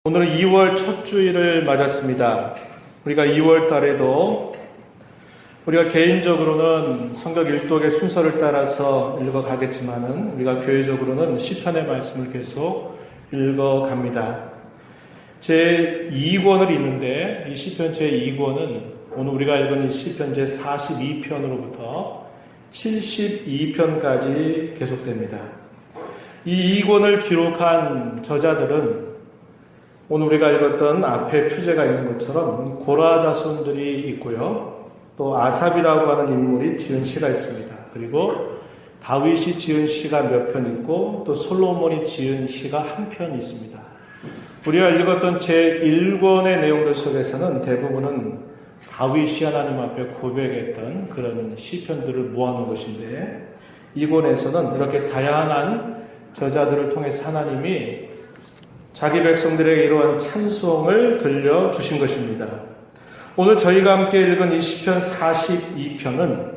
오늘은 2월 첫 주일을 맞았습니다. 우리가 2월 달에도 우리가 개인적으로는 성경 일독의 순서를 따라서 읽어가겠지만은 우리가 교회적으로는 시편의 말씀을 계속 읽어갑니다. 제 2권을 읽는데 이 시편 제 2권은 오늘 우리가 읽은 이 시편 제 42편으로부터 72편까지 계속됩니다. 이 2권을 기록한 저자들은 오늘 우리가 읽었던 앞에 표제가 있는 것처럼 고라 자손들이 있고요. 또 아삽이라고 하는 인물이 지은 시가 있습니다. 그리고 다윗이 지은 시가 몇 편 있고 또 솔로몬이 지은 시가 한 편 있습니다. 우리가 읽었던 제1권의 내용들 속에서는 대부분은 다윗이 하나님 앞에 고백했던 그런 시편들을 모아놓은 것인데 이 권에서는 이렇게 다양한 저자들을 통해서 하나님이 자기 백성들에게 이러한 찬송을 들려주신 것입니다. 오늘 저희가 함께 읽은 이 시편 42편은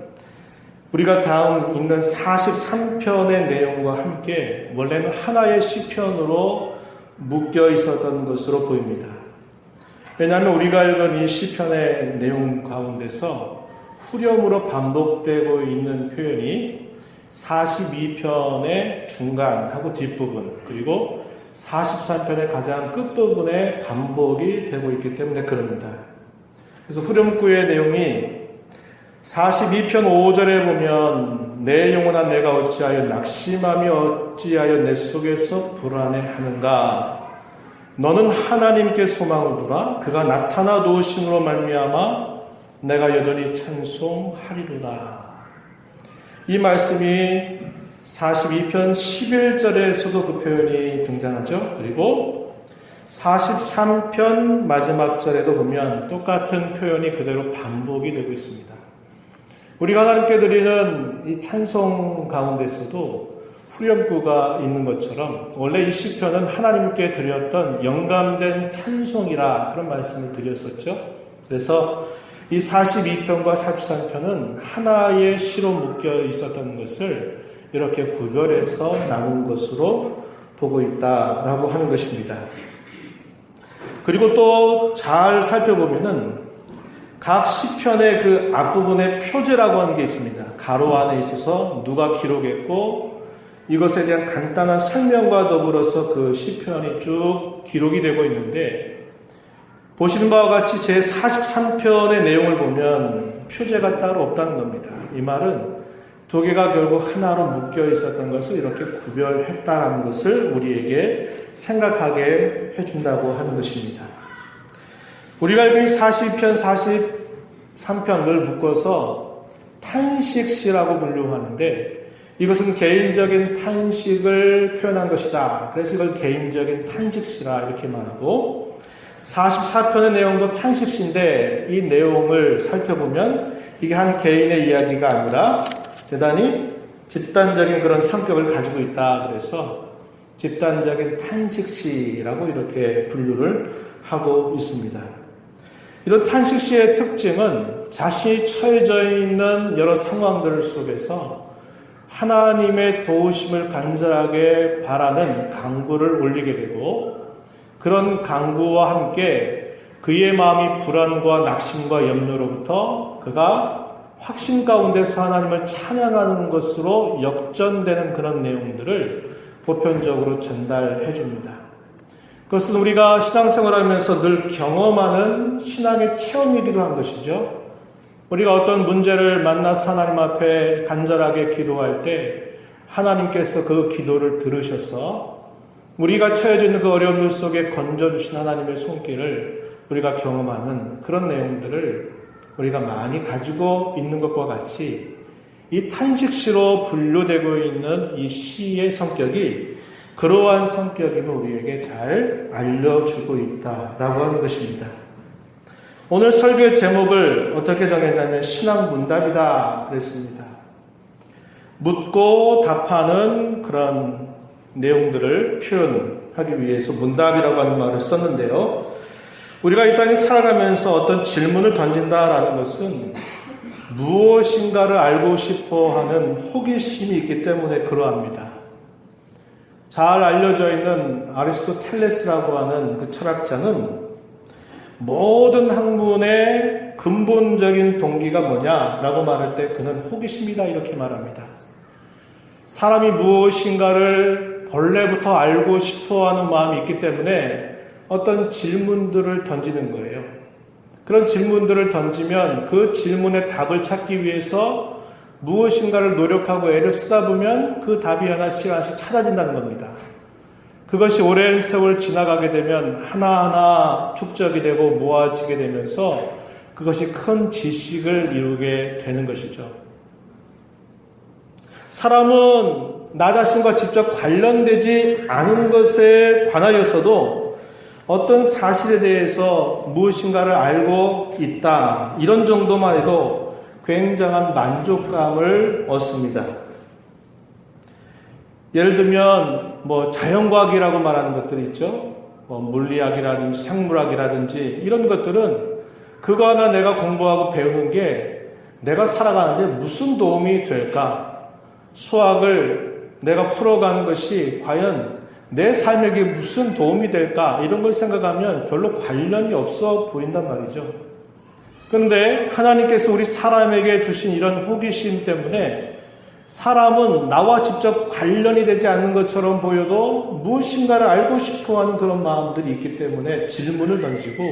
우리가 다음 읽는 43편의 내용과 함께 원래는 하나의 시편으로 묶여 있었던 것으로 보입니다. 왜냐하면 우리가 읽은 이 시편의 내용 가운데서 후렴으로 반복되고 있는 표현이 42편의 중간하고 뒷부분 그리고 43편의 가장 끝부분에 반복이 되고 있기 때문에 그럽니다. 그래서 후렴구의 내용이 42편 5절에 보면 내 영혼아 내가 어찌하여 낙심함이 어찌하여 내 속에서 불안해하는가 너는 하나님께 소망을 두라 그가 나타나 도우심으로 말미암아 내가 여전히 찬송하리로다. 이 말씀이 42편 11절에서도 그 표현이 등장하죠. 그리고 43편 마지막 절에도 보면 똑같은 표현이 그대로 반복이 되고 있습니다. 우리가 하나님께 드리는 이 찬송 가운데서도 후렴구가 있는 것처럼 원래 이 시편은 하나님께 드렸던 영감된 찬송이라 그런 말씀을 드렸었죠. 그래서 이 42편과 43편은 하나의 시로 묶여 있었던 것을 이렇게 구별해서 나눈 것으로 보고 있다라고 하는 것입니다. 그리고 또 잘 살펴보면은 각 시편의 그 앞부분에 표제라고 하는 게 있습니다. 가로 안에 있어서 누가 기록했고 이것에 대한 간단한 설명과 더불어서 그 시편이 쭉 기록이 되고 있는데 보시는 바와 같이 제 43편의 내용을 보면 표제가 따로 없다는 겁니다. 이 말은 두 개가 결국 하나로 묶여 있었던 것을 이렇게 구별했다는 것을 우리에게 생각하게 해준다고 하는 것입니다. 우리가 이 40편, 43편을 묶어서 탄식시라고 분류하는데 이것은 개인적인 탄식을 표현한 것이다. 그래서 이걸 개인적인 탄식시라 이렇게 말하고 44편의 내용도 탄식시인데 이 내용을 살펴보면 이게 한 개인의 이야기가 아니라 대단히 집단적인 그런 성격을 가지고 있다. 그래서 집단적인 탄식시라고 이렇게 분류를 하고 있습니다. 이런 탄식시의 특징은 자신이 처해져 있는 여러 상황들 속에서 하나님의 도우심을 간절하게 바라는 간구를 올리게 되고 그런 간구와 함께 그의 마음이 불안과 낙심과 염려로부터 그가 확신 가운데서 하나님을 찬양하는 것으로 역전되는 그런 내용들을 보편적으로 전달해 줍니다. 그것은 우리가 신앙생활하면서 늘 경험하는 신앙의 체험이기도 한 것이죠. 우리가 어떤 문제를 만나서 하나님 앞에 간절하게 기도할 때 하나님께서 그 기도를 들으셔서 우리가 처해져 있는 그 어려움들 속에 건져주신 하나님의 손길을 우리가 경험하는 그런 내용들을 우리가 많이 가지고 있는 것과 같이 이 탄식시로 분류되고 있는 이 시의 성격이 그러한 성격임을 우리에게 잘 알려주고 있다라고 하는 것입니다. 오늘 설교의 제목을 어떻게 정했냐면 신앙문답이다 그랬습니다. 묻고 답하는 그런 내용들을 표현하기 위해서 문답이라고 하는 말을 썼는데요. 우리가 이 땅에 살아가면서 어떤 질문을 던진다라는 것은 무엇인가를 알고 싶어 하는 호기심이 있기 때문에 그러합니다. 잘 알려져 있는 아리스토텔레스라고 하는 그 철학자는 모든 학문의 근본적인 동기가 뭐냐라고 말할 때 그는 호기심이다 이렇게 말합니다. 사람이 무엇인가를 본래부터 알고 싶어하는 마음이 있기 때문에 어떤 질문들을 던지는 거예요. 그런 질문들을 던지면 그 질문의 답을 찾기 위해서 무엇인가를 노력하고 애를 쓰다 보면 그 답이 하나씩 찾아진다는 겁니다. 그것이 오랜 세월 지나가게 되면 하나하나 축적이 되고 모아지게 되면서 그것이 큰 지식을 이루게 되는 것이죠. 사람은 나 자신과 직접 관련되지 않은 것에 관하여서도 어떤 사실에 대해서 무엇인가를 알고 있다. 이런 정도만 해도 굉장한 만족감을 얻습니다. 예를 들면 자연과학이라고 말하는 것들이 있죠. 물리학이라든지 생물학이라든지 이런 것들은 그거 하나 내가 공부하고 배우는 게 내가 살아가는데 무슨 도움이 될까? 수학을 내가 풀어가는 것이 과연 내 삶에게 무슨 도움이 될까? 이런 걸 생각하면 별로 관련이 없어 보인단 말이죠. 그런데 하나님께서 우리 사람에게 주신 이런 호기심 때문에 사람은 나와 직접 관련이 되지 않는 것처럼 보여도 무엇인가를 알고 싶어하는 그런 마음들이 있기 때문에 질문을 던지고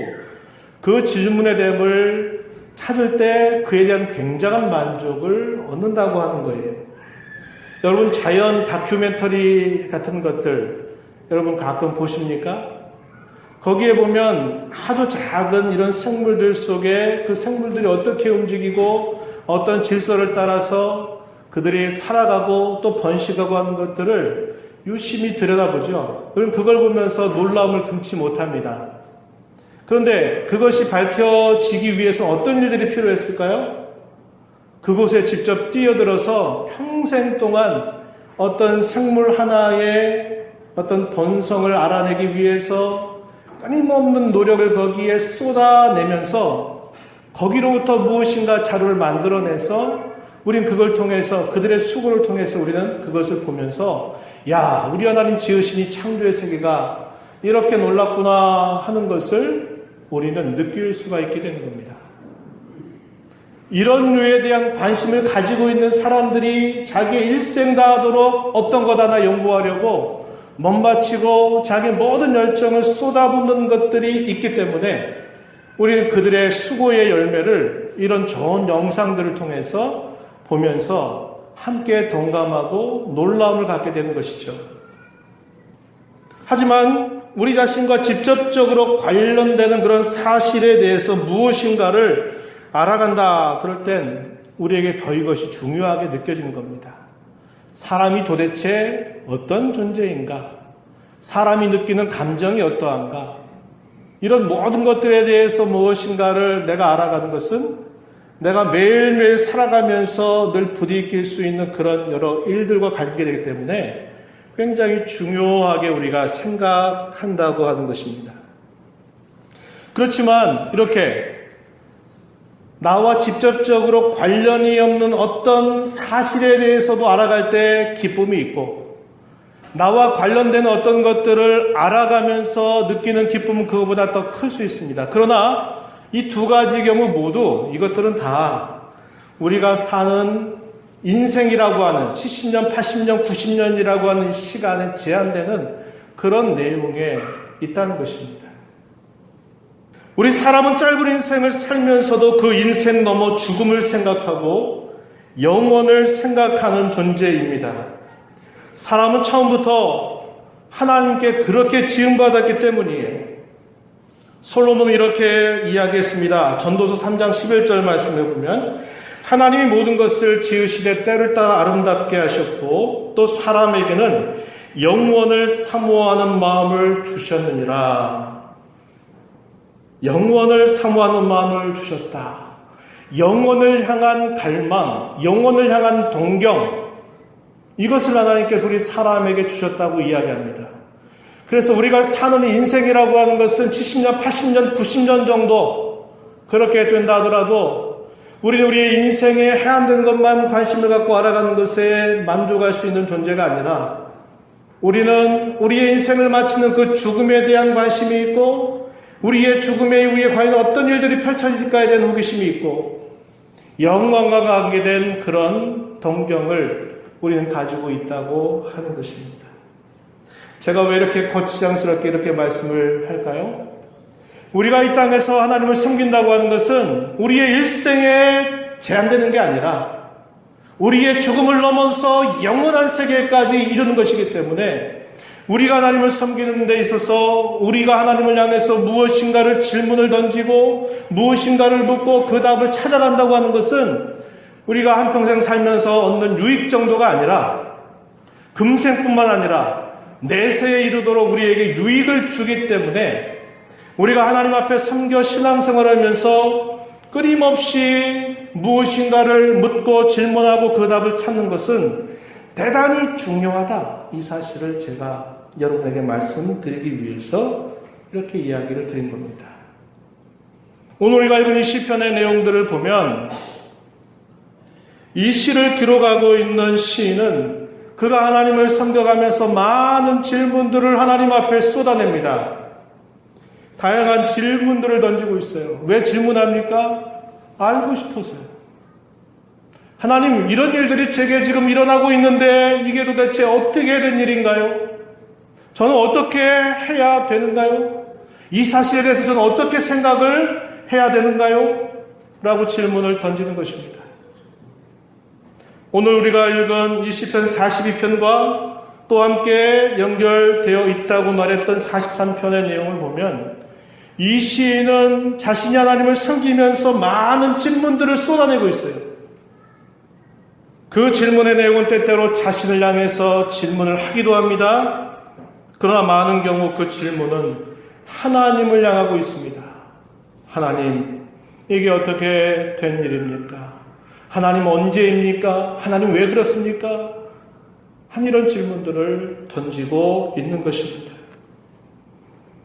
그 질문의 답을 찾을 때 그에 대한 굉장한 만족을 얻는다고 하는 거예요. 여러분 자연 다큐멘터리 같은 것들 여러분 가끔 보십니까? 거기에 보면 아주 작은 이런 생물들 속에 그 생물들이 어떻게 움직이고 어떤 질서를 따라서 그들이 살아가고 또 번식하고 하는 것들을 유심히 들여다보죠. 그럼 그걸 보면서 놀라움을 금치 못합니다. 그런데 그것이 밝혀지기 위해서 어떤 일들이 필요했을까요? 그곳에 직접 뛰어들어서 평생 동안 어떤 생물 하나의 어떤 본성을 알아내기 위해서 끊임없는 노력을 거기에 쏟아내면서 거기로부터 무엇인가 자료를 만들어내서 우린 그걸 통해서 그들의 수고를 통해서 우리는 그것을 보면서 야, 우리 하나님 지으신 이 창조의 세계가 이렇게 놀랍구나 하는 것을 우리는 느낄 수가 있게 되는 겁니다. 이런 류에 대한 관심을 가지고 있는 사람들이 자기의 일생 다하도록 어떤 것 하나 연구하려고 몸바치고 자기 모든 열정을 쏟아붓는 것들이 있기 때문에 우리는 그들의 수고의 열매를 이런 좋은 영상들을 통해서 보면서 함께 동감하고 놀라움을 갖게 되는 것이죠. 하지만 우리 자신과 직접적으로 관련되는 그런 사실에 대해서 무엇인가를 알아간다 그럴 땐 우리에게 더 이것이 중요하게 느껴지는 겁니다. 사람이 도대체 어떤 존재인가? 사람이 느끼는 감정이 어떠한가? 이런 모든 것들에 대해서 무엇인가를 내가 알아가는 것은 내가 매일매일 살아가면서 늘 부딪힐 수 있는 그런 여러 일들과 관계되기 때문에 굉장히 중요하게 우리가 생각한다고 하는 것입니다. 그렇지만 이렇게 나와 직접적으로 관련이 없는 어떤 사실에 대해서도 알아갈 때 기쁨이 있고 나와 관련된 어떤 것들을 알아가면서 느끼는 기쁨은 그것보다 더 클 수 있습니다. 그러나 이 두 가지 경우 모두 이것들은 다 우리가 사는 인생이라고 하는 70년, 80년, 90년이라고 하는 시간에 제한되는 그런 내용에 있다는 것입니다. 우리 사람은 짧은 인생을 살면서도 그 인생 넘어 죽음을 생각하고 영원을 생각하는 존재입니다. 사람은 처음부터 하나님께 그렇게 지음받았기 때문이에요. 솔로몬은 이렇게 이야기했습니다. 전도서 3장 11절 말씀에 보면 하나님이 모든 것을 지으시되 때를 따라 아름답게 하셨고 또 사람에게는 영원을 사모하는 마음을 주셨느니라. 영원을 사모하는 마음을 주셨다. 영원을 향한 갈망, 영원을 향한 동경, 이것을 하나님께서 우리 사람에게 주셨다고 이야기합니다. 그래서 우리가 사는 인생이라고 하는 것은 70년, 80년, 90년 정도 그렇게 된다 하더라도 우리는 우리의 인생에 해안된 것만 관심을 갖고 알아가는 것에 만족할 수 있는 존재가 아니라 우리는 우리의 인생을 마치는 그 죽음에 대한 관심이 있고 우리의 죽음의 이후에 과연 어떤 일들이 펼쳐질까에 대한 호기심이 있고 영광과 관계된 그런 동경을 우리는 가지고 있다고 하는 것입니다. 제가 왜 이렇게 거치장스럽게 이렇게 말씀을 할까요? 우리가 이 땅에서 하나님을 섬긴다고 하는 것은 우리의 일생에 제한되는 게 아니라 우리의 죽음을 넘어서 영원한 세계까지 이르는 것이기 때문에 우리가 하나님을 섬기는 데 있어서 우리가 하나님을 향해서 무엇인가를 질문을 던지고 무엇인가를 묻고 그 답을 찾아간다고 하는 것은 우리가 한평생 살면서 얻는 유익 정도가 아니라 금생뿐만 아니라 내세에 이르도록 우리에게 유익을 주기 때문에 우리가 하나님 앞에 섬겨 신앙생활하면서 끊임없이 무엇인가를 묻고 질문하고 그 답을 찾는 것은 대단히 중요하다. 이 사실을 제가 여러분에게 말씀드리기 위해서 이렇게 이야기를 드린 겁니다. 오늘 우리가 읽은 이 시편의 내용들을 보면 이 시를 기록하고 있는 시인은 그가 하나님을 섬겨가면서 많은 질문들을 하나님 앞에 쏟아냅니다. 다양한 질문들을 던지고 있어요. 왜 질문합니까? 알고 싶어서요. 하나님, 이런 일들이 제게 지금 일어나고 있는데 이게 도대체 어떻게 된 일인가요? 저는 어떻게 해야 되는가요? 이 사실에 대해서 저는 어떻게 생각을 해야 되는가요? 라고 질문을 던지는 것입니다. 오늘 우리가 읽은 이 시편 42편과 또 함께 연결되어 있다고 말했던 43편의 내용을 보면 이 시인은 자신이 하나님을 섬기면서 많은 질문들을 쏟아내고 있어요. 그 질문의 내용은 때때로 자신을 향해서 질문을 하기도 합니다. 그러나 많은 경우 그 질문은 하나님을 향하고 있습니다. 하나님, 이게 어떻게 된 일입니까? 하나님 언제입니까? 하나님 왜 그렇습니까? 한 이런 질문들을 던지고 있는 것입니다.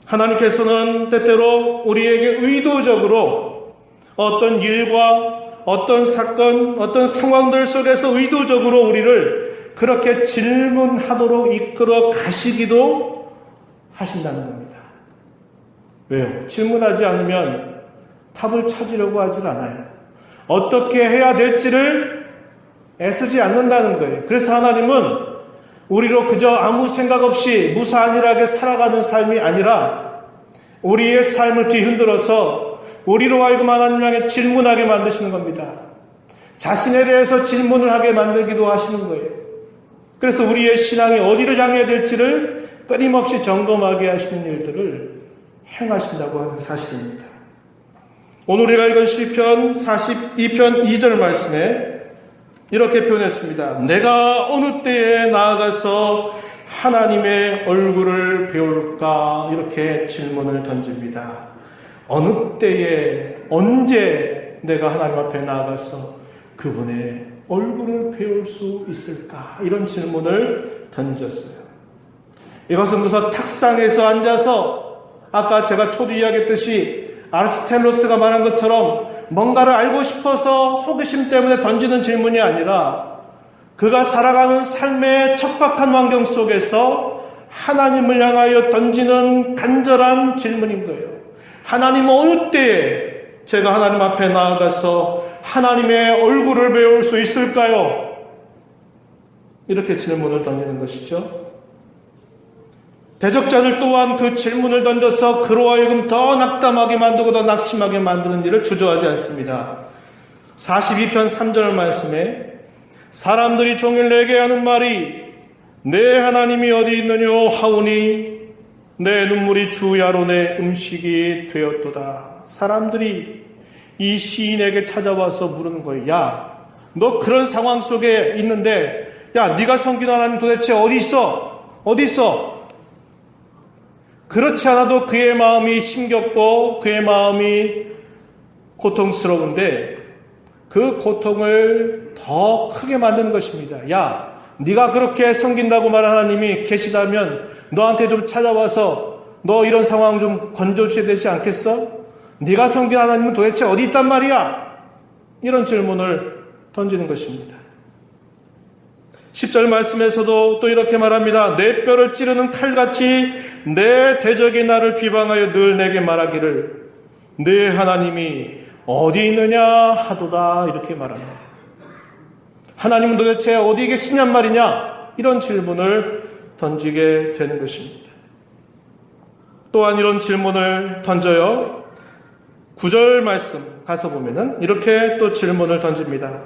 하나님께서는 때때로 우리에게 의도적으로 어떤 일과 어떤 사건, 어떤 상황들 속에서 의도적으로 우리를 그렇게 질문하도록 이끌어 가시기도 하신다는 겁니다. 왜요? 질문하지 않으면 답을 찾으려고 하질 않아요. 어떻게 해야 될지를 애쓰지 않는다는 거예요. 그래서 하나님은 우리로 그저 아무 생각 없이 무사안일하게 살아가는 삶이 아니라 우리의 삶을 뒤흔들어서 우리로 하여금 하나님 향해 질문하게 만드시는 겁니다. 자신에 대해서 질문을 하게 만들기도 하시는 거예요. 그래서 우리의 신앙이 어디를 향해야 될지를 끊임없이 점검하게 하시는 일들을 행하신다고 하는 사실입니다. 오늘 우리가 읽은 시편 42편 2절 말씀에 이렇게 표현했습니다. 내가 어느 때에 나아가서 하나님의 얼굴을 배울까? 이렇게 질문을 던집니다. 어느 때에, 언제 내가 하나님 앞에 나아가서 그분의 얼굴을 배울 수 있을까? 이런 질문을 던졌어요. 이것은 무슨 탁상에서 앉아서 아까 제가 초두 이야기했듯이 아리스텔로스가 말한 것처럼 뭔가를 알고 싶어서 호기심 때문에 던지는 질문이 아니라 그가 살아가는 삶의 척박한 환경 속에서 하나님을 향하여 던지는 간절한 질문인 거예요. 하나님 어느 때에 제가 하나님 앞에 나아가서 하나님의 얼굴을 배울 수 있을까요? 이렇게 질문을 던지는 것이죠. 대적자들 또한 그 질문을 던져서 그로 하여금 더 낙담하게 만들고 더 낙심하게 만드는 일을 주저하지 않습니다. 42편 3절 말씀에 사람들이 종일 내게 하는 말이 내 하나님이 어디 있느냐 하오니 내 눈물이 주야로 내 음식이 되었도다. 사람들이 이 시인에게 찾아와서 물은 거예요. 야, 너 그런 상황 속에 있는데 야, 네가 섬기는 하나님 도대체 어디 있어? 어디 있어? 그렇지 않아도 그의 마음이 힘겹고 그의 마음이 고통스러운데 그 고통을 더 크게 만드는 것입니다. 야, 네가 그렇게 섬긴다고 말한 하나님이 계시다면 너한테 좀 찾아와서 너 이런 상황 좀 건져줘야 되지 않겠어? 네가 섬긴 하나님은 도대체 어디 있단 말이야? 이런 질문을 던지는 것입니다. 10절 말씀에서도 또 이렇게 말합니다. 내 뼈를 찌르는 칼같이 내 대적이 나를 비방하여 늘 내게 말하기를 네 하나님이 어디 있느냐 하도다, 이렇게 말합니다. 하나님은 도대체 어디 계시냔 말이냐, 이런 질문을 던지게 되는 것입니다. 또한 이런 질문을 던져요. 9절 말씀 가서 보면은 이렇게 또 질문을 던집니다.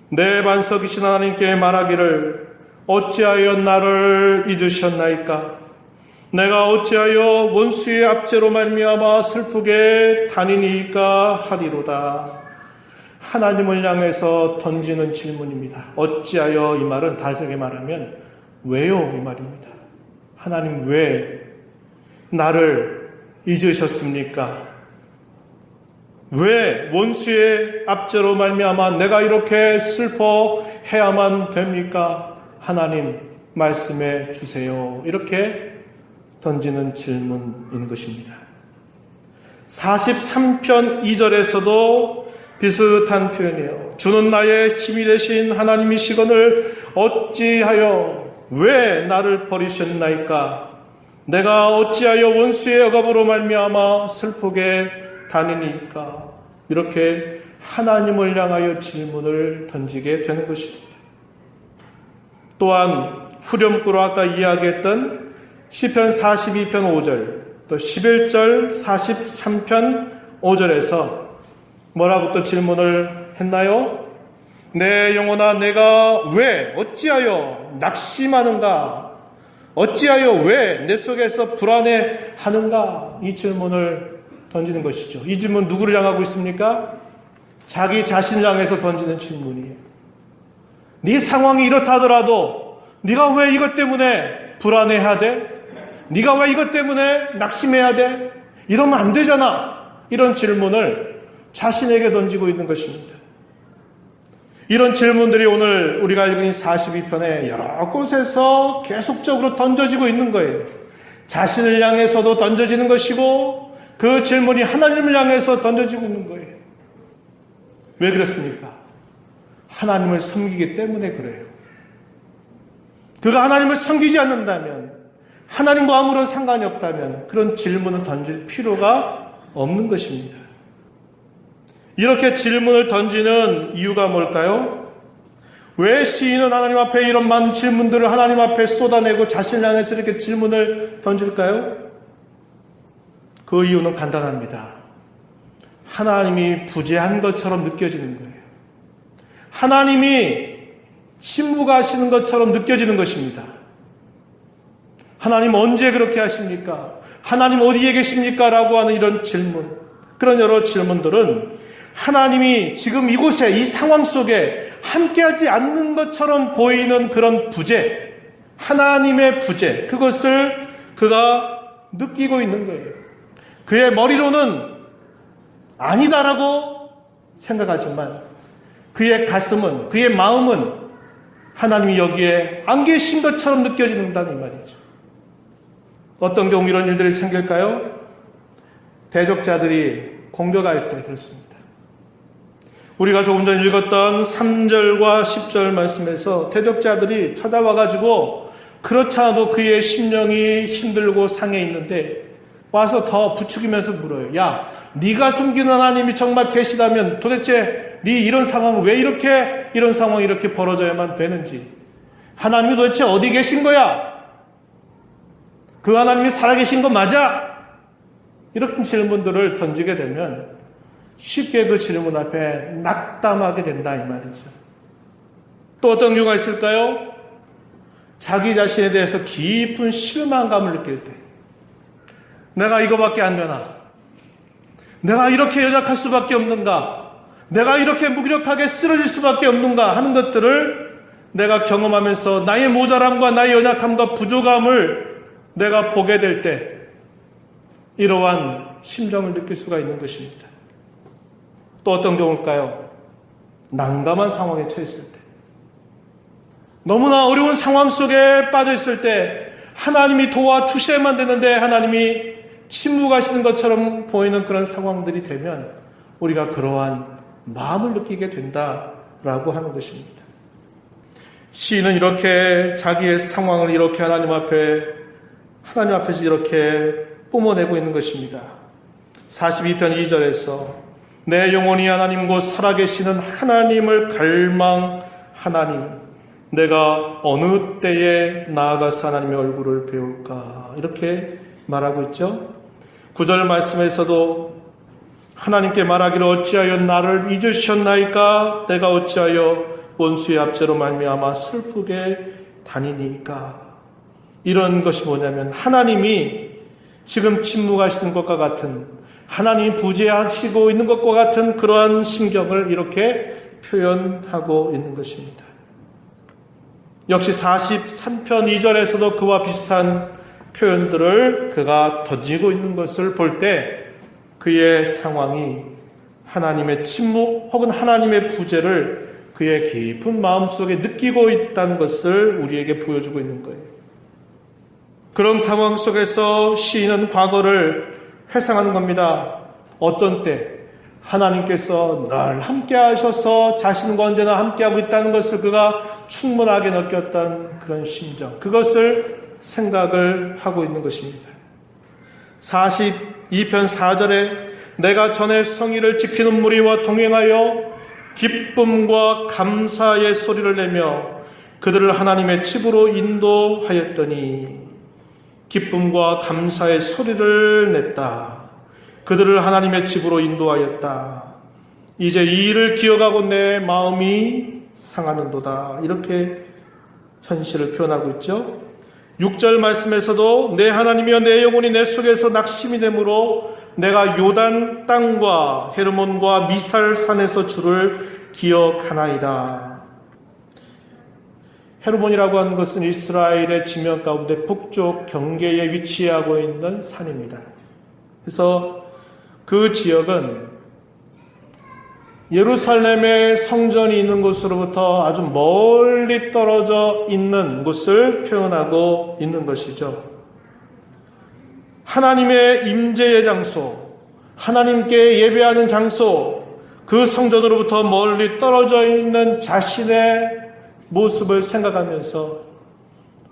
내 반석이신 하나님께 말하기를 어찌하여 나를 잊으셨나이까? 내가 어찌하여 원수의 압제로 말미암아 슬프게 다니니까 하리로다. 하나님을 향해서 던지는 질문입니다. 어찌하여, 이 말은 다르게 말하면 왜요, 이 말입니다. 하나님 왜 나를 잊으셨습니까? 왜 원수의 압제로 말미암아 내가 이렇게 슬퍼해야만 됩니까? 하나님 말씀해 주세요. 이렇게 던지는 질문인 것입니다. 43편 2절에서도 비슷한 표현이에요. 주는 나의 힘이 되신 하나님이시거늘 어찌하여 왜 나를 버리셨나이까? 내가 어찌하여 원수의 억압으로 말미암아 슬프게 다니니까? 이렇게 하나님을 향하여 질문을 던지게 되는 것입니다. 또한 후렴구로 아까 이야기했던 시편 42편 5절, 또 11절 43편 5절에서 뭐라고 또 질문을 했나요? 내 영혼아, 내가 왜 어찌하여 낙심하는가? 어찌하여 왜 내 속에서 불안해하는가? 이 질문을 던지는 것이죠. 이 질문 누구를 향하고 있습니까? 자기 자신을 향해서 던지는 질문이에요. 네 상황이 이렇다 하더라도 네가 왜 이것 때문에 불안해야 돼? 네가 왜 이것 때문에 낙심해야 돼? 이러면 안 되잖아. 이런 질문을 자신에게 던지고 있는 것입니다. 이런 질문들이 오늘 우리가 읽은 42편에 여러 곳에서 계속적으로 던져지고 있는 거예요. 자신을 향해서도 던져지는 것이고 그 질문이 하나님을 향해서 던져지고 있는 거예요. 왜 그렇습니까? 하나님을 섬기기 때문에 그래요. 그가 하나님을 섬기지 않는다면, 하나님과 아무런 상관이 없다면 그런 질문을 던질 필요가 없는 것입니다. 이렇게 질문을 던지는 이유가 뭘까요? 왜 시인은 하나님 앞에 이런 많은 질문들을 하나님 앞에 쏟아내고 자신을 향해서 이렇게 질문을 던질까요? 그 이유는 간단합니다. 하나님이 부재한 것처럼 느껴지는 거예요. 하나님이 침묵하시는 것처럼 느껴지는 것입니다. 하나님 언제 그렇게 하십니까? 하나님 어디에 계십니까? 라고 하는 이런 질문, 그런 여러 질문들은 하나님이 지금 이곳에, 이 상황 속에 함께하지 않는 것처럼 보이는 그런 부재, 하나님의 부재, 그것을 그가 느끼고 있는 거예요. 그의 머리로는 아니다라고 생각하지만 그의 가슴은, 그의 마음은 하나님이 여기에 안 계신 것처럼 느껴진다는 이 말이죠. 어떤 경우 이런 일들이 생길까요? 대적자들이 공격할 때 그렇습니다. 우리가 조금 전 읽었던 3절과 10절 말씀에서 대적자들이 찾아와가지고 그렇지 않아도 그의 심령이 힘들고 상해 있는데 와서 더 부추기면서 물어요. 야, 네가 섬기는 하나님이 정말 계시다면 도대체 네 이런 상황은 왜 이런 상황이 이렇게 벌어져야만 되는지, 하나님이 도대체 어디 계신 거야? 그 하나님이 살아계신 거 맞아? 이렇게 질문들을 던지게 되면 쉽게 그 질문 앞에 낙담하게 된다, 이 말이죠. 또 어떤 경우가 있을까요? 자기 자신에 대해서 깊은 실망감을 느낄 때, 내가 이거밖에 안 되나? 내가 이렇게 연약할 수밖에 없는가? 내가 이렇게 무기력하게 쓰러질 수밖에 없는가? 하는 것들을 내가 경험하면서 나의 모자람과 나의 연약함과 부족함을 내가 보게 될 때 이러한 심정을 느낄 수가 있는 것입니다. 또 어떤 경우일까요? 난감한 상황에 처했을 때, 너무나 어려운 상황 속에 빠져 있을 때 하나님이 도와주셔야만 되는데 하나님이 침묵하시는 것처럼 보이는 그런 상황들이 되면 우리가 그러한 마음을 느끼게 된다라고 하는 것입니다. 시인은 이렇게 자기의 상황을 이렇게 하나님 앞에서 이렇게 뿜어내고 있는 것입니다. 42편 2절에서 내 영혼이 하나님 곧 살아계시는 하나님을 갈망하나니 내가 어느 때에 나아가서 하나님의 얼굴을 배울까, 이렇게 말하고 있죠. 9절 말씀에서도 하나님께 말하기를 어찌하여 나를 잊으셨나이까, 내가 어찌하여 원수의 압제로 말미암아 슬프게 다니니까. 이런 것이 뭐냐면 하나님이 지금 침묵하시는 것과 같은, 하나님이 부재하시고 있는 것과 같은 그러한 심경을 이렇게 표현하고 있는 것입니다. 역시 43편 2절에서도 그와 비슷한 표현들을 그가 던지고 있는 것을 볼 때 그의 상황이 하나님의 침묵 혹은 하나님의 부재를 그의 깊은 마음속에 느끼고 있다는 것을 우리에게 보여주고 있는 거예요. 그런 상황 속에서 시인은 과거를 회상하는 겁니다. 어떤 때 하나님께서 늘 함께 하셔서 자신과 언제나 함께하고 있다는 것을 그가 충분하게 느꼈던 그런 심정, 그것을 생각을 하고 있는 것입니다. 42편 4절에 내가 전에 성의를 지키는 무리와 동행하여 기쁨과 감사의 소리를 내며 그들을 하나님의 집으로 인도하였더니, 기쁨과 감사의 소리를 냈다. 그들을 하나님의 집으로 인도하였다. 이제 이 일을 기억하고 내 마음이 상하는도다. 이렇게 현실을 표현하고 있죠. 6절 말씀에서도 내 하나님이여 내 영혼이 내 속에서 낙심이 되므로 내가 요단 땅과 헤르몬과 미살 산에서 주를 기억하나이다. 헤르몬이라고 하는 것은 이스라엘의 지명 가운데 북쪽 경계에 위치하고 있는 산입니다. 그래서 그 지역은 예루살렘의 성전이 있는 곳으로부터 아주 멀리 떨어져 있는 곳을 표현하고 있는 것이죠. 하나님의 임재의 장소, 하나님께 예배하는 장소, 그 성전으로부터 멀리 떨어져 있는 자신의 모습을 생각하면서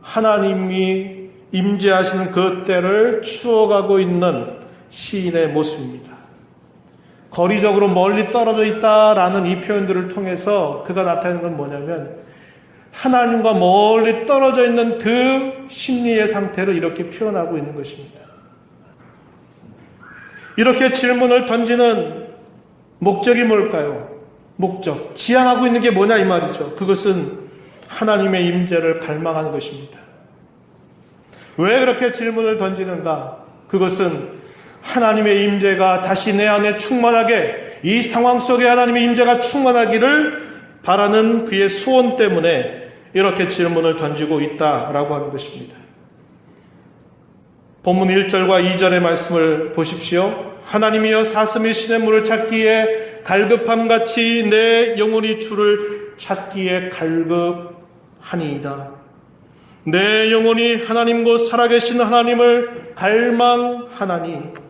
하나님이 임재하시는 그 때를 추억하고 있는 시인의 모습입니다. 거리적으로 멀리 떨어져 있다라는 이 표현들을 통해서 그가 나타내는 건 뭐냐면 하나님과 멀리 떨어져 있는 그 심리의 상태를 이렇게 표현하고 있는 것입니다. 이렇게 질문을 던지는 목적이 뭘까요? 목적, 지향하고 있는 게 뭐냐 이 말이죠. 그것은 하나님의 임재를 갈망하는 것입니다. 왜 그렇게 질문을 던지는가? 그것은 하나님의 임재가 다시 내 안에 충만하게, 이 상황 속에 하나님의 임재가 충만하기를 바라는 그의 소원 때문에 이렇게 질문을 던지고 있다라고 하는 것입니다. 본문 1절과 2절의 말씀을 보십시오. 하나님이여 사슴이 시냇물을 찾기에 갈급함같이 내 영혼이 주를 찾기에 갈급하니이다. 내 영혼이 하나님 곧 살아계신 하나님을 갈망하나니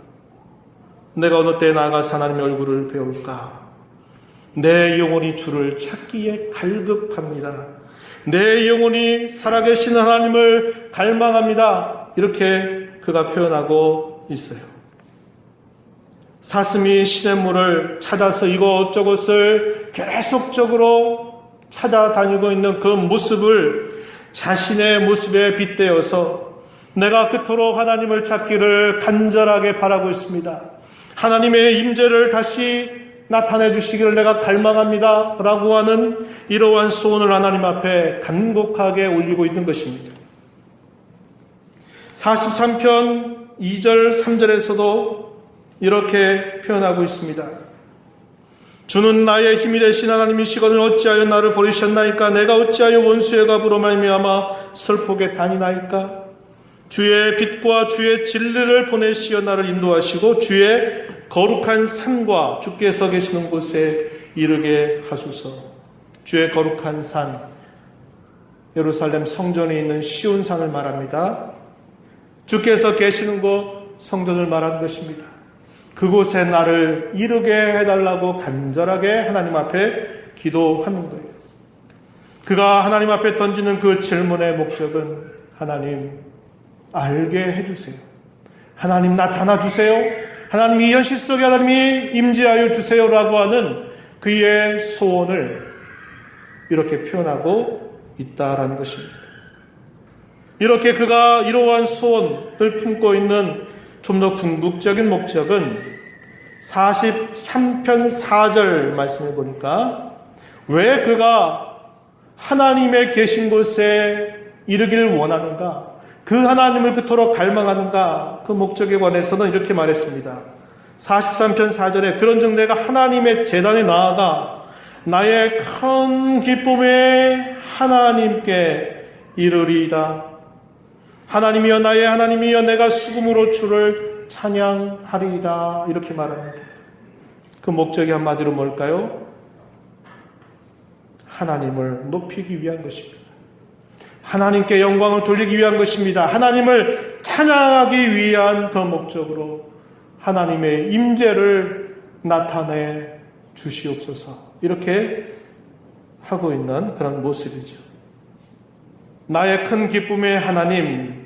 내가 어느 때에 나아가서 하나님의 얼굴을 배울까? 내 영혼이 주를 찾기에 갈급합니다. 내 영혼이 살아계신 하나님을 갈망합니다. 이렇게 그가 표현하고 있어요. 사슴이 시냇물을 찾아서 이것저것을 계속적으로 찾아다니고 있는 그 모습을 자신의 모습에 빗대어서 내가 그토록 하나님을 찾기를 간절하게 바라고 있습니다. 하나님의 임재를 다시 나타내 주시기를 내가 갈망합니다 라고 하는 이러한 소원을 하나님 앞에 간곡하게 올리고 있는 것입니다. 43편 2절 3절에서도 이렇게 표현하고 있습니다. 주는 나의 힘이 되신 하나님이시거늘 어찌하여 나를 버리셨나이까? 내가 어찌하여 원수의 갑으로 말미암아 슬프게 다니나이까? 주의 빛과 주의 진리를 보내시어 나를 인도하시고 주의 거룩한 산과 주께서 계시는 곳에 이르게 하소서. 주의 거룩한 산, 예루살렘 성전에 있는 시온산을 말합니다. 주께서 계시는 곳, 성전을 말하는 것입니다. 그곳에 나를 이르게 해달라고 간절하게 하나님 앞에 기도하는 거예요. 그가 하나님 앞에 던지는 그 질문의 목적은 하나님 알게 해주세요. 하나님 나타나 주세요. 하나님 이 현실 속에 하나님이 임재하여 주세요라고 하는 그의 소원을 이렇게 표현하고 있다라는 것입니다. 이렇게 그가 이러한 소원을 품고 있는 좀 더 궁극적인 목적은 43편 4절 말씀을 보니까 왜 그가 하나님의 계신 곳에 이르기를 원하는가, 그 하나님을 그토록 갈망하는가, 그 목적에 관해서는 이렇게 말했습니다. 43편 4절에 그런즉 내가 하나님의 제단에 나아가 나의 큰 기쁨에 하나님께 이르리이다. 하나님이여 나의 하나님이여 내가 수금으로 주를 찬양하리이다. 이렇게 말합니다. 그 목적이 한마디로 뭘까요? 하나님을 높이기 위한 것입니다. 하나님께 영광을 돌리기 위한 것입니다. 하나님을 찬양하기 위한 그 목적으로 하나님의 임재를 나타내 주시옵소서. 이렇게 하고 있는 그런 모습이죠. 나의 큰 기쁨의 하나님,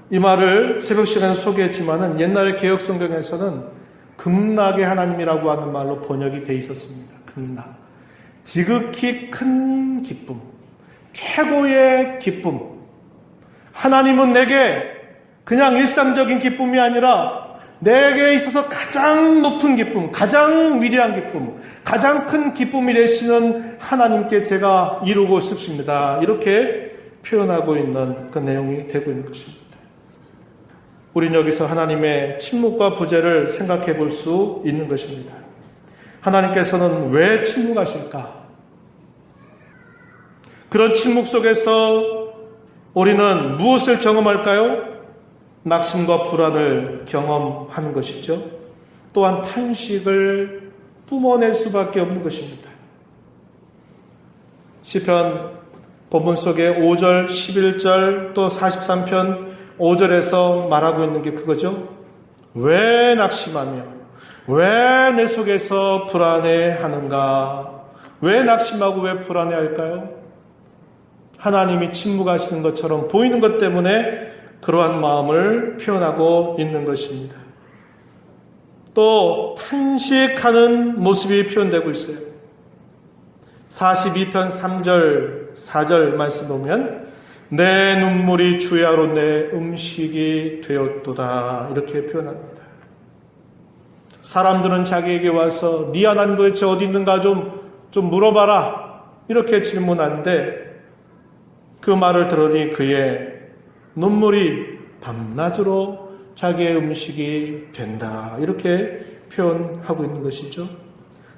이 말을 새벽 시간에 소개했지만은 옛날의 개혁 성경에서는 극락의 하나님이라고 하는 말로 번역이 돼 있었습니다. 극락. 지극히 큰 기쁨, 최고의 기쁨. 하나님은 내게 그냥 일상적인 기쁨이 아니라 내게 있어서 가장 높은 기쁨, 가장 위대한 기쁨, 가장 큰 기쁨이 되시는 하나님께 제가 이루고 싶습니다. 이렇게 표현하고 있는 그 내용이 되고 있는 것입니다. 우리는 여기서 하나님의 침묵과 부재를 생각해 볼 수 있는 것입니다. 하나님께서는 왜 침묵하실까? 그런 침묵 속에서 우리는 무엇을 경험할까요? 낙심과 불안을 경험하는 것이죠. 또한 탄식을 뿜어낼 수밖에 없는 것입니다. 시편 본문 속에 5절, 11절, 또 43편 5절에서 말하고 있는 게 그거죠. 왜 낙심하며 왜 내 속에서 불안해하는가? 왜 낙심하고 왜 불안해할까요? 하나님이 침묵하시는 것처럼 보이는 것 때문에 그러한 마음을 표현하고 있는 것입니다. 또 탄식하는 모습이 표현되고 있어요. 42편 3절 4절 말씀 보면 내 눈물이 주야로 내 음식이 되었도다 이렇게 표현합니다. 사람들은 자기에게 와서 네 하나님 도대체 어디 있는가 좀 물어봐라 이렇게 질문하는데 그 말을 들으니 그의 눈물이 밤낮으로 자기의 음식이 된다 이렇게 표현하고 있는 것이죠.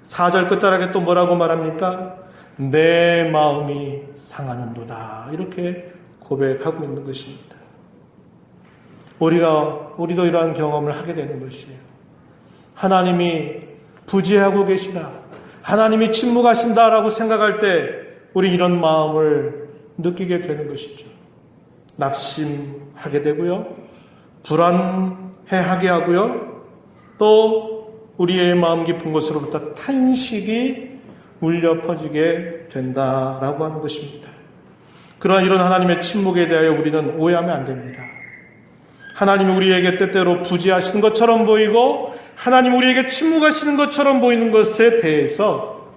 4절 끝자락에 또 뭐라고 말합니까? 내 마음이 상하는도다 이렇게 고백하고 있는 것입니다. 우리도 이러한 경험을 하게 되는 것이에요. 하나님이 부재하고 계시다, 하나님이 침묵하신다라고 생각할 때 우리 이런 마음을 느끼게 되는 것이죠. 낙심하게 되고요, 불안해하게 하고요, 또 우리의 마음 깊은 곳으로부터 탄식이 울려 퍼지게 된다라고 하는 것입니다. 그러나 이런 하나님의 침묵에 대하여 우리는 오해하면 안 됩니다. 하나님이 우리에게 때때로 부재하시는 것처럼 보이고 하나님이 우리에게 침묵하시는 것처럼 보이는 것에 대해서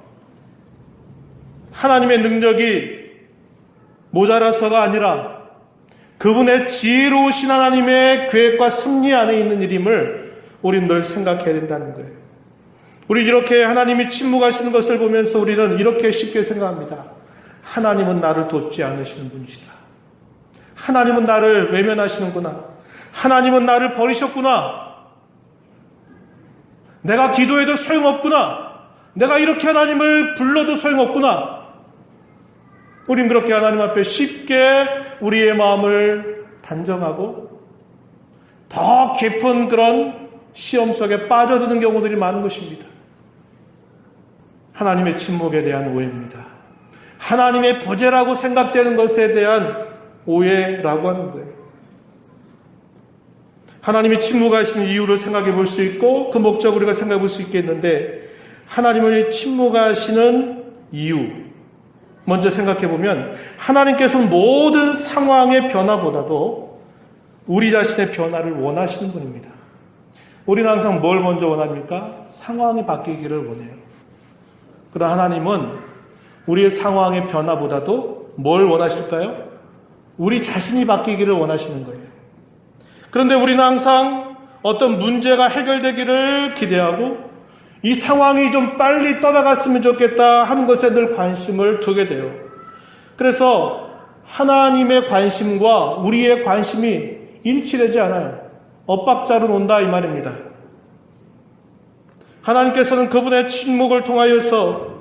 하나님의 능력이 모자라서가 아니라 그분의 지혜로우신 하나님의 계획과 섭리 안에 있는 일임을 우리는 늘 생각해야 된다는 거예요. 우리 이렇게 하나님이 침묵하시는 것을 보면서 우리는 이렇게 쉽게 생각합니다. 하나님은 나를 돕지 않으시는 분이시다. 하나님은 나를 외면하시는구나. 하나님은 나를 버리셨구나. 내가 기도해도 소용없구나. 내가 이렇게 하나님을 불러도 소용없구나. 우린 그렇게 하나님 앞에 쉽게 우리의 마음을 단정하고 더 깊은 그런 시험 속에 빠져드는 경우들이 많은 것입니다. 하나님의 침묵에 대한 오해입니다. 하나님의 부재라고 생각되는 것에 대한 오해라고 하는 거예요. 하나님이 침묵하시는 이유를 생각해 볼 수 있고 그 목적을 우리가 생각해 볼 수 있겠는데 하나님의 침묵하시는 이유, 먼저 생각해 보면 하나님께서는 모든 상황의 변화보다도 우리 자신의 변화를 원하시는 분입니다. 우리는 항상 뭘 먼저 원합니까? 상황이 바뀌기를 원해요. 그러나 하나님은 우리의 상황의 변화보다도 뭘 원하실까요? 우리 자신이 바뀌기를 원하시는 거예요. 그런데 우리는 항상 어떤 문제가 해결되기를 기대하고 이 상황이 좀 빨리 떠나갔으면 좋겠다 하는 것에 늘 관심을 두게 돼요. 그래서 하나님의 관심과 우리의 관심이 일치되지 않아요. 엇박자로 논다 이 말입니다. 하나님께서는 그분의 침묵을 통하여서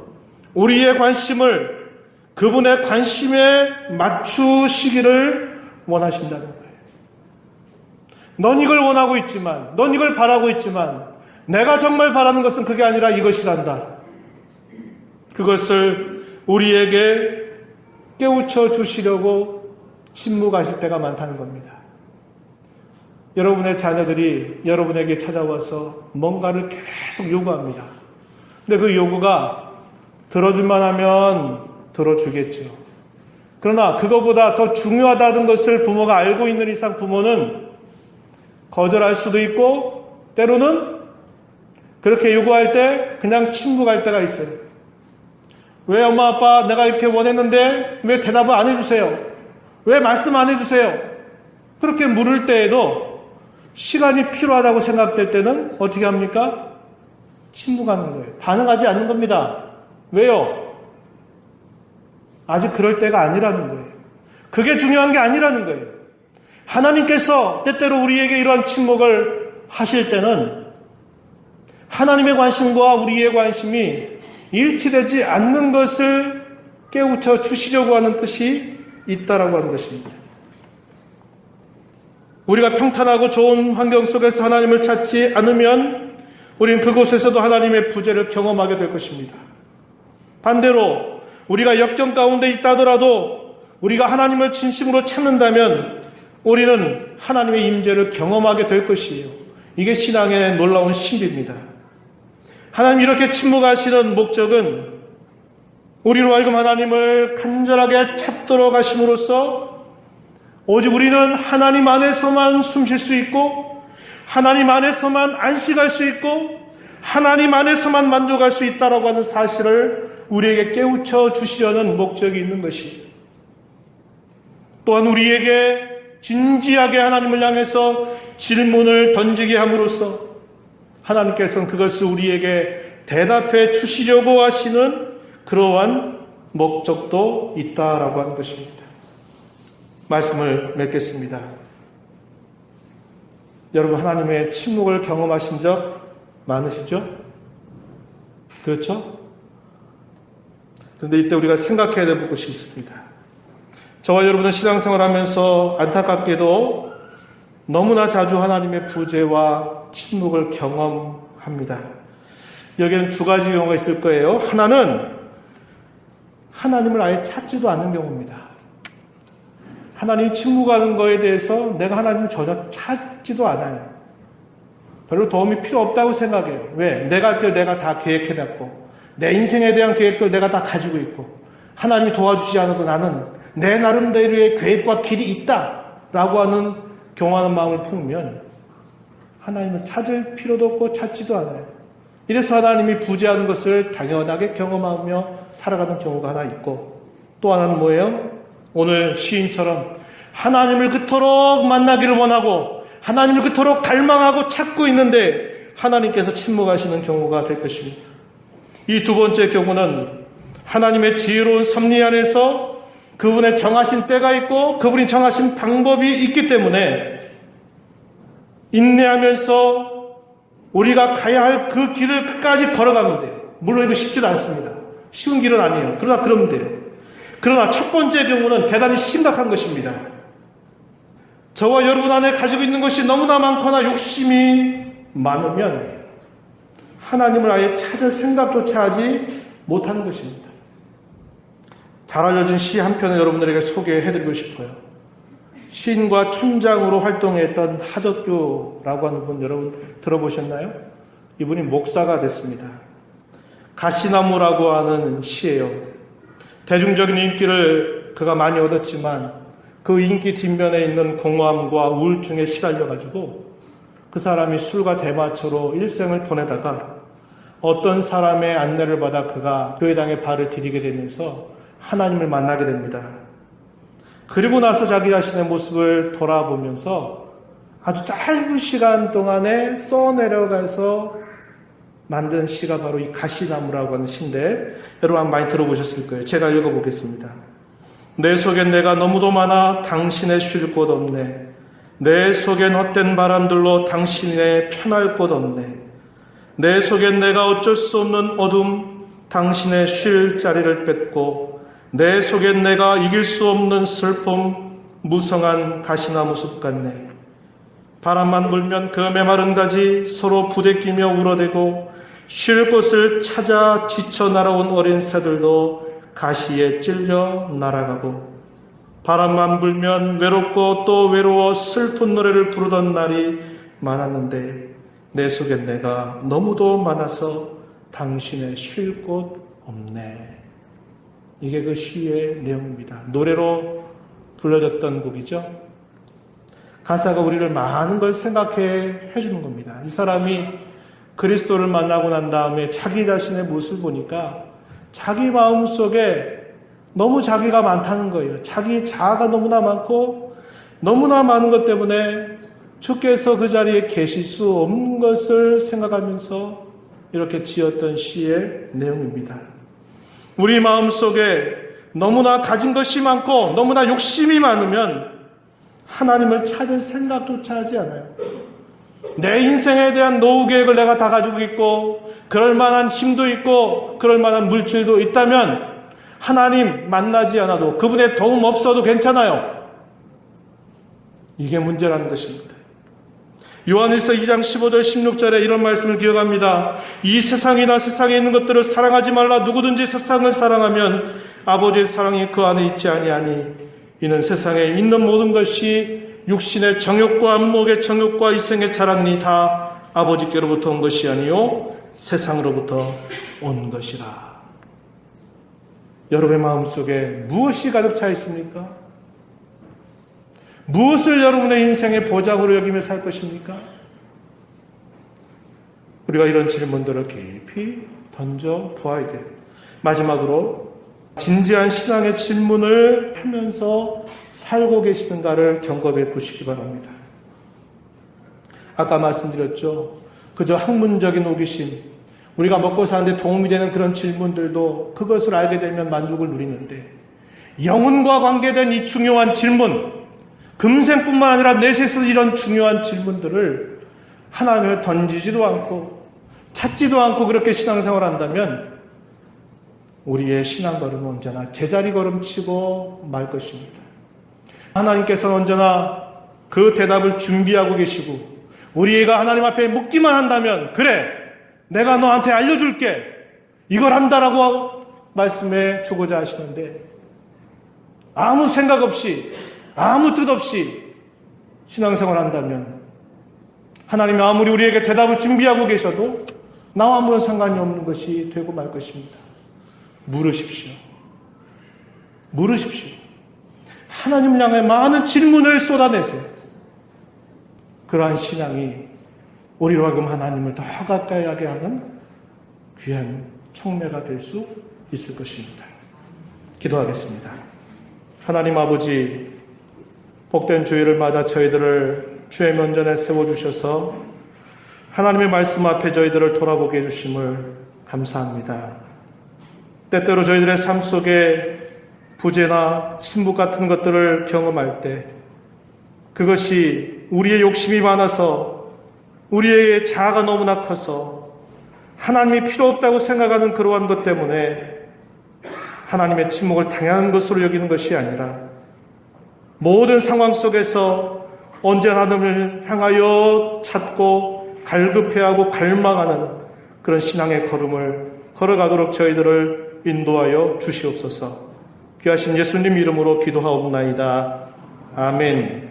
우리의 관심을 그분의 관심에 맞추시기를 원하신다는 거예요. 넌 이걸 원하고 있지만, 넌 이걸 바라고 있지만 내가 정말 바라는 것은 그게 아니라 이것이란다. 그것을 우리에게 깨우쳐 주시려고 침묵하실 때가 많다는 겁니다. 여러분의 자녀들이 여러분에게 찾아와서 뭔가를 계속 요구합니다. 근데 그 요구가 들어줄만 하면 들어주겠죠. 그러나 그거보다 더 중요하다는 것을 부모가 알고 있는 이상 부모는 거절할 수도 있고 때로는 그렇게 요구할 때 그냥 침묵할 때가 있어요. 왜 엄마 아빠 내가 이렇게 원했는데 왜 대답을 안 해주세요? 왜 말씀 안 해주세요? 그렇게 물을 때에도 시간이 필요하다고 생각될 때는 어떻게 합니까? 침묵하는 거예요. 반응하지 않는 겁니다. 왜요? 아직 그럴 때가 아니라는 거예요. 그게 중요한 게 아니라는 거예요. 하나님께서 때때로 우리에게 이러한 침묵을 하실 때는 하나님의 관심과 우리의 관심이 일치되지 않는 것을 깨우쳐 주시려고 하는 뜻이 있다라고 하는 것입니다. 우리가 평탄하고 좋은 환경 속에서 하나님을 찾지 않으면 우리는 그곳에서도 하나님의 부재를 경험하게 될 것입니다. 반대로 우리가 역경 가운데 있다 하더라도 우리가 하나님을 진심으로 찾는다면 우리는 하나님의 임재를 경험하게 될 것이에요. 이게 신앙의 놀라운 신비입니다. 하나님 이렇게 침묵하시는 목적은 우리로 하여금 하나님을 간절하게 찾도록 하심으로써 오직 우리는 하나님 안에서만 숨 쉴 수 있고 하나님 안에서만 안식할 수 있고 하나님 안에서만 만족할 수 있다라고 하는 사실을 우리에게 깨우쳐 주시려는 목적이 있는 것이에요. 또한 우리에게 진지하게 하나님을 향해서 질문을 던지게 함으로써 하나님께서는 그것을 우리에게 대답해 주시려고 하시는 그러한 목적도 있다라고 하는 것입니다. 말씀을 맺겠습니다. 여러분 하나님의 침묵을 경험하신 적 많으시죠? 그렇죠? 그런데 이때 우리가 생각해야 될 것이 있습니다. 저와 여러분은 신앙생활하면서 안타깝게도 너무나 자주 하나님의 부재와 침묵을 경험합니다. 여기에는 두 가지 경우가 있을 거예요. 하나는 하나님을 아예 찾지도 않는 경우입니다. 하나님이 침묵하는 거에 대해서 내가 하나님을 전혀 찾지도 않아요. 별로 도움이 필요 없다고 생각해요. 왜? 내가 할 때 내가 다 계획해놨고 내 인생에 대한 계획도 내가 다 가지고 있고 하나님이 도와주시지 않아도 나는 내 나름대로의 계획과 길이 있다라고 하는 경화하는 마음을 품으면 하나님을 찾을 필요도 없고 찾지도 않아요. 이래서 하나님이 부재하는 것을 당연하게 경험하며 살아가는 경우가 하나 있고 또 하나는 뭐예요? 오늘 시인처럼 하나님을 그토록 만나기를 원하고 하나님을 그토록 갈망하고 찾고 있는데 하나님께서 침묵하시는 경우가 될 것입니다. 이 두 번째 경우는 하나님의 지혜로운 섭리 안에서 그분의 정하신 때가 있고 그분이 정하신 방법이 있기 때문에 인내하면서 우리가 가야 할 그 길을 끝까지 걸어가면 돼요. 물론 이거 쉽지는 않습니다. 쉬운 길은 아니에요. 그러나 그러면 돼요. 그러나 첫 번째 경우는 대단히 심각한 것입니다. 저와 여러분 안에 가지고 있는 것이 너무나 많거나 욕심이 많으면 하나님을 아예 찾을 생각조차 하지 못하는 것입니다. 잘 알려진 시 한 편을 여러분들에게 소개해드리고 싶어요. 시인과 촌장으로 활동했던 하덕규라고 하는 분 여러분 들어보셨나요? 이분이 목사가 됐습니다. 가시나무라고 하는 시예요. 대중적인 인기를 그가 많이 얻었지만 그 인기 뒷면에 있는 공허함과 우울증에 시달려가지고 그 사람이 술과 대마초로 일생을 보내다가 어떤 사람의 안내를 받아 그가 교회당에 발을 디디게 되면서 하나님을 만나게 됩니다. 그리고 나서 자기 자신의 모습을 돌아보면서 아주 짧은 시간 동안에 써내려가서 만든 시가 바로 이 가시나무라고 하는 시인데, 여러분 많이 들어보셨을 거예요. 제가 읽어보겠습니다. 내 속엔 내가 너무도 많아 당신의 쉴 곳 없네. 내 속엔 헛된 바람들로 당신의 편할 곳 없네. 내 속엔 내가 어쩔 수 없는 어둠, 당신의 쉴 자리를 뺏고, 내 속엔 내가 이길 수 없는 슬픔, 무성한 가시나무 숲 같네. 바람만 불면 그 메마른 가지 서로 부대끼며 울어대고, 쉴 곳을 찾아 지쳐 날아온 어린 새들도 가시에 찔려 날아가고, 바람만 불면 외롭고 또 외로워 슬픈 노래를 부르던 날이 많았는데, 내 속엔 내가 너무도 많아서 당신의 쉴 곳 없네. 이게 그 시의 내용입니다. 노래로 불러졌던 곡이죠. 가사가 우리를 많은 걸 생각해 해주는 겁니다. 이 사람이 그리스도를 만나고 난 다음에 자기 자신의 모습을 보니까 자기 마음속에 너무 자기가 많다는 거예요. 자기 자아가 너무나 많고 너무나 많은 것 때문에 주께서 그 자리에 계실 수 없는 것을 생각하면서 이렇게 지었던 시의 내용입니다. 우리 마음속에 너무나 가진 것이 많고 너무나 욕심이 많으면 하나님을 찾을 생각조차 하지 않아요. 내 인생에 대한 노후 계획을 내가 다 가지고 있고 그럴 만한 힘도 있고 그럴 만한 물질도 있다면 하나님 만나지 않아도, 그분의 도움 없어도 괜찮아요. 이게 문제라는 것입니다. 요한일서 2장 15절 16절에 이런 말씀을 기억합니다. 이 세상이나 세상에 있는 것들을 사랑하지 말라. 누구든지 세상을 사랑하면 아버지의 사랑이 그 안에 있지 아니하니, 이는 세상에 있는 모든 것이 육신의 정욕과 안목의 정욕과 이생의 자랑이 다 아버지께로부터 온 것이 아니요 세상으로부터 온 것이라. 여러분의 마음속에 무엇이 가득 차 있습니까? 무엇을 여러분의 인생의 보장으로 여기며 살 것입니까? 우리가 이런 질문들을 깊이 던져 보아야 돼요. 마지막으로 진지한 신앙의 질문을 하면서 살고 계시는가를 점검해 보시기 바랍니다. 아까 말씀드렸죠. 그저 학문적인 호기심, 우리가 먹고 사는데 도움이 되는 그런 질문들도 그것을 알게 되면 만족을 누리는데, 영혼과 관계된 이 중요한 질문, 금생뿐만 아니라 내세에서 이런 중요한 질문들을 하나님을 던지지도 않고 찾지도 않고 그렇게 신앙생활을 한다면 우리의 신앙 걸음은 언제나 제자리 걸음치고 말 것입니다. 하나님께서는 언제나 그 대답을 준비하고 계시고, 우리가 하나님 앞에 묻기만 한다면, 그래, 내가 너한테 알려줄게, 이걸 한다라고 말씀해 주고자 하시는데, 아무 생각 없이 아무 뜻 없이 신앙생활을 한다면 하나님이 아무리 우리에게 대답을 준비하고 계셔도 나와 아무런 상관이 없는 것이 되고 말 것입니다. 물으십시오. 물으십시오. 하나님을 향해 많은 질문을 쏟아내세요. 그러한 신앙이 우리로 하여금 하나님을 더 가까이 하게 하는 귀한 촉매가 될 수 있을 것입니다. 기도하겠습니다. 하나님 아버지, 복된 주일을 맞아 저희들을 주의 면전에 세워주셔서 하나님의 말씀 앞에 저희들을 돌아보게 해주심을 감사합니다. 때때로 저희들의 삶 속에 부재나 침묵 같은 것들을 경험할 때, 그것이 우리의 욕심이 많아서, 우리의 자아가 너무나 커서 하나님이 필요 없다고 생각하는 그러한 것 때문에 하나님의 침묵을 당연한 것으로 여기는 것이 아니라, 모든 상황 속에서 언제나 하나님을 향하여 찾고 갈급해하고 갈망하는 그런 신앙의 걸음을 걸어가도록 저희들을 인도하여 주시옵소서. 귀하신 예수님 이름으로 기도하옵나이다. 아멘.